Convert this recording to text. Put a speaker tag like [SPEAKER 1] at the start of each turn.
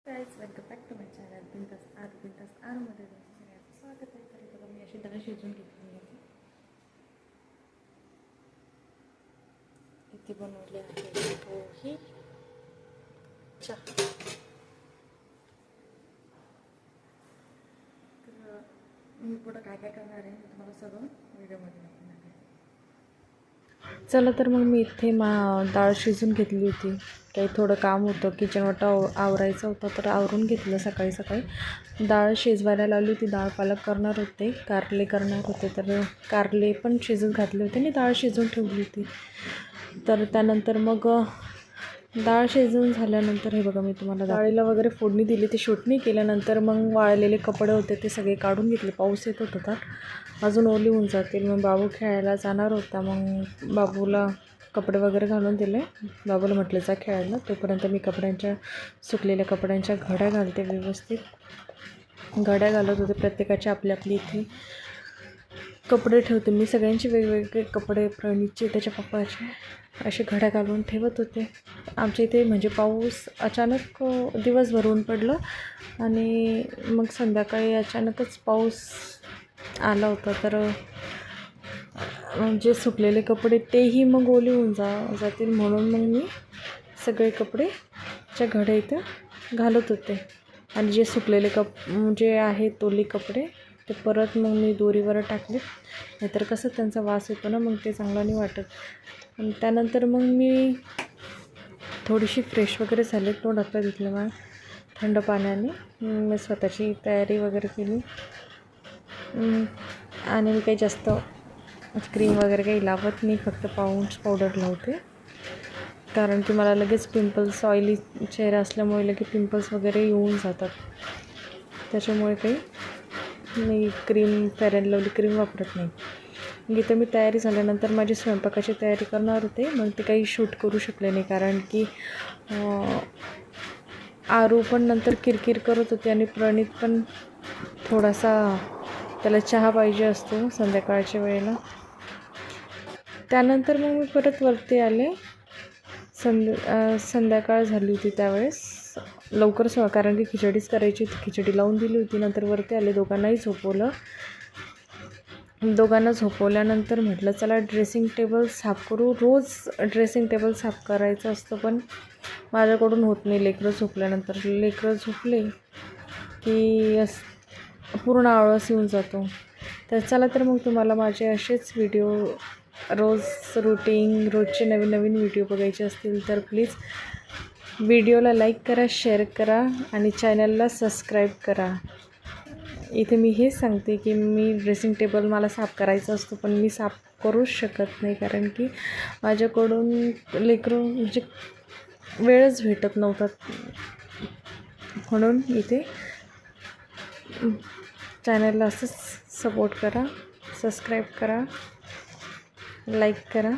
[SPEAKER 1] Guys, welcome back to my channel Bindaas आरमध्ये सगळ्यांचं स्वागत आहे. तर बघा मी अशी डाळ शिजून घेतली आहे. इथे बनवले आहे पोहे, चहा. तर मी पुढं काय काय करणार आहे मी तुम्हाला सगळं व्हिडिओमध्ये दाखवणार आहे. चला तर मग मी इथे डाळ शिजून घेतली होती. काही थोडं काम होतं, किचन वाटा आवरायचं होतं, तर आवरून घेतलं. सकाळी सकाळी डाळ शिजवायला लावली होती. डाळ पालक करणार होते, कारले करणार होते, तर कारले पण शिजून घातले होते आणि डाळ शिजून ठेवली होती. तर त्यानंतर मग डाळ शिजून झाल्यानंतर हे बघा मी तुम्हाला डाळीला वगैरे फोडणी दिली. ती शूट नाही केल्यानंतर मग वाळलेले कपडे होते ते सगळे काढून घेतले. पाऊस येत होता तर अजून ओली होऊन जातील. मग बाबू खेळायला जाणार होता, मग बाबूला कपडे वगैरे घालून दिले. बाबूला म्हटलं जा खेळायला, तोपर्यंत मी सुकलेल्या कपड्यांच्या घड्या घालते. व्यवस्थित घड्या घालत होते. प्रत्येकाचे आपली आपली इथे कपडे ठेवते मी. सगळ्यांचे वेगवेगळे कपडे, प्रणीतचे, त्याच्या पप्पाचे, असे घड्या घालून ठेवत होते. आमच्या इथे म्हणजे पाऊस अचानक दिवसभर ऊन पडलं आणि मग संध्याकाळी अचानकच पाऊस आला होता. तर म्हणजे सुकलेले कपडे तेही मग ओले होऊन जातील म्हणून मग मी सगळे कपडेच्या घड्या इथं घालत होते. आणि जे सुकलेले जे आहेत ओले कपडे ते परत मग मी दोरीवर टाकले, नाहीतर कसं त्यांचा वास येतो ना, मग ते चांगलं नाही वाटत. आणि त्यानंतर मग मी थोडीशी फ्रेश वगैरे झाले. तोंड हात पाय धुतले मग थंड पाण्याने. मी स्वतःची तयारी वगैरे केली आणि मी काही जास्त क्रीम वगैरे काही लावत नाही, फक्त पाऊंड्स पावडर लावते. कारण की मला लगेच पिंपल्स, ऑइली चेहरा असल्यामुळे लगेच पिंपल्स वगैरे येऊन जातात. त्याच्यामुळे काही मी फेअर अँड लवली क्रीम वापरत नाही. इथं मी तयारी झाल्यानंतर माझी स्वयंपाकाची तयारी करणार होते. मग ते काही शूट करू शकले नाही, कारण की आरू पण नंतर किरकिर करत होते आणि प्रणीत पण थोडासा, त्याला चहा पाहिजे असतो संध्याकाळच्या वेळेला. त्यानंतर मग मी परत वरती आले. संध्याकाळ झाली होती त्यावेळेस लवकर कारण की खिचडीच करायची होती. खिचडी लावून दिली होती. नंतर वरती आले, दोघांनाही झोपवलं. दोघांना झोपवल्यानंतर म्हटलं चला ड्रेसिंग टेबल साफ करू. रोज ड्रेसिंग टेबल साफ करायचं असतं, पण माझ्याकडून होत नाही. लेकरं झोपले की पूर्ण आळस येऊन जातो. तर चला तर मग तुम्हाला माझे असेच व्हिडिओ रोजचे नवीन व्हिडिओ बघायचे असतील तर प्लीज व्हिडिओला लाईक करा, शेअर करा आणि चॅनलला सबस्क्राईब करा. इथे मी हेच सांगते की मी ड्रेसिंग टेबल मला साफ करायचा असतो, पण मी साफ करूच शकत नाही, कारण की माझ्याकडून म्हणजे वेळच भेटत नव्हता. म्हणून इथे चॅनलला असंच सपोर्ट करा, सबस्क्राईब करा, लाईक करा.